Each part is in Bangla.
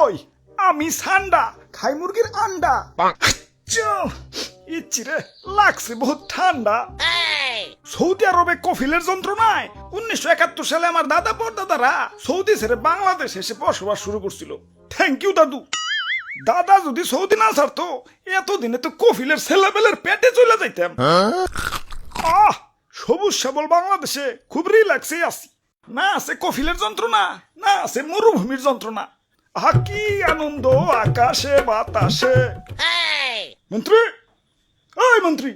ওই আমি সান্ডা খাই মুরগির আন্ডা। ইচ্ছিরে লাগছে বহুত ঠান্ডা। সৌদি আরবে কফিলের যন্ত্রণায় 1971 সালে আমার দাদা পরদাদারা সৌদি ছেড়ে বাংলাদেশ এসে বসবাস শুরু করছিল। থ্যাংক ইউ দাদু। দাদা যদি সৌদি না ছাড়তো এতদিনে তো কফিলের ছেলেবেলের পেটে চলে যাইতাম। সবুজ শ্যাবল বাংলাদেশে খুব রিল্যাক্সে আছি। না আছে কফিলের যন্ত্রণা, না আছে মরুভূমির যন্ত্রণা। কি আনন্দ আকাশে বাতাসে। মন্ত্রী, ওই মন্ত্রী,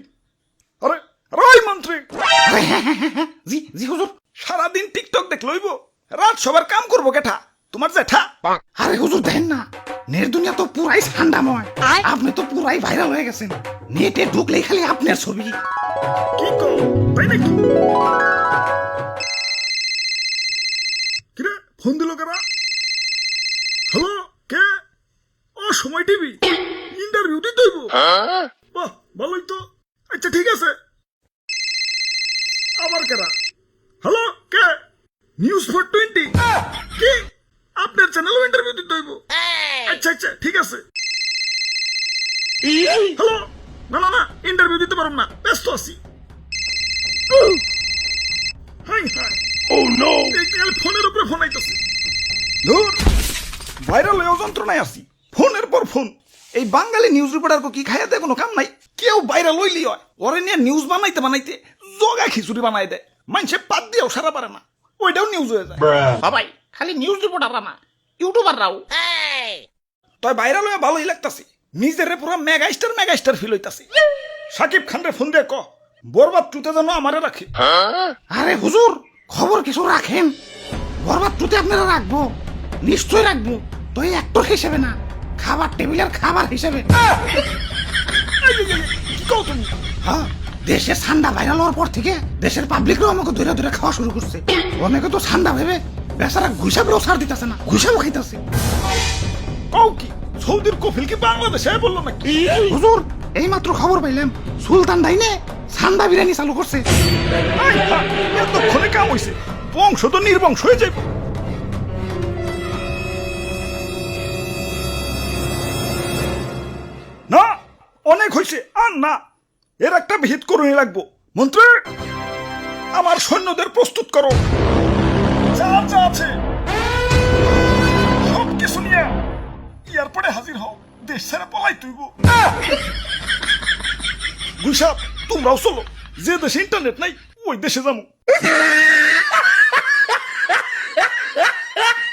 আরে ওই মন্ত্রী। জি জি হুজুর। সারাদিন টিকটক দেখ লইব, রাত সবার কাম করবো কেঠা? তোমার জেঠা। আরে হুজুর দেখেন না, নেট দুনিয়া তো পুরাই ঠান্ডাময়। আপনি তো পুরাই ভাইরাল হয়ে গেছেন। নেটে ঢুকলেই খালি আপনার ছবি। কি কো তাই নাকি? কিরে ফোন দিল কারা? হ্যালো, কে? ও সময় টিভি ইন্টারভিউ দিতে হইব। বাহ ভালোই তো। আচ্ছা ঠিক আছে। আবার কারা? হ্যালো, কে? নিউজ 420 কি? আপনার চ্যানেলও ইন্টারভিউ দিতে হইব? আচ্ছা আচ্ছা ঠিক আছে। হ্যালো, না না না, ইন্টারভিউ দিতে পারব না, ব্যস্ত আছি। ফোনের উপরে ফোন আইতেছে। ধুর, ভাইরাল হয়ে যন্ত্রণায় আছি। ফোনের পর ফোন। এই বাঙালি নিউজ রিপোর্টার কি খাইয়াতে কোনো কাম নাই? কেউ ভাইরাল হইলি হয়, ওরে নিয়ে নিউজ বানাইতে বানাইতে জগা খিচুড়ি বানাই দেয়। মানুষে পাত দিয়েও সারা পারে না, ওইটাও নিউজ হয়ে যায়। বাবাই খালি নিউজ রিপোর্টাররা না, ইউটিউবাররাও। তাই ভাইরাল হয়ে ভালোই লাগতাছে। নিজের পুরো মেগাস্টার ফিল হইতাছে। সাকিব খান রে ফোন দিয়ে ক বরবাদ টুতে যেন আমারে রাখে। আরে হুজুর, খবর কিছু রাখেন। বরবাদ টুতে আপনারা রাখবো, নিশ্চয় রাখবো। তো এই অ্যাক্টর হিসেবে না, খাবার টেবিলের খাবার হিসেবে। কি কও তুমি? হ্যাঁ, দেশে ঠান্ডা ভাইরাল হওয়ার পর থেকে দেশের পাবলিকরাও আমাকে ধরে ধরে খাওয়া শুরু করছে। অনেকে তো ঠান্ডা ভেবে বেচারা ঘুষাবেও ছাড় দিতেছে না, ঘুষাবো খাইতেছে। কও কি সৌদির কফিল কি বাংলাদেশে বললো নাকি? হুজুর এই মাত্র খবর পাইলাম, সুলতান ডাইনে ঠান্ডা বিরিয়ানি চালু করছে। এতক্ষণে কাম হইছে, বংশ তো নির্বংশ হয়ে যাবে। না, অনেক হয়েছে আর না। এর একটা ভিত করুনি লাগবো। মন্ত্রী, আমার সৈন্যদের প্রস্তুত করো। যা যা আছে সব কিছু নিয়ে এয়ারপোর্টে হাজির হও। দেশ ছেড়ে পলাই তুইব। গুসাপ, তোমরাও চলো। যে দেশে ইন্টারনেট নাই ওই দেশে যাবো।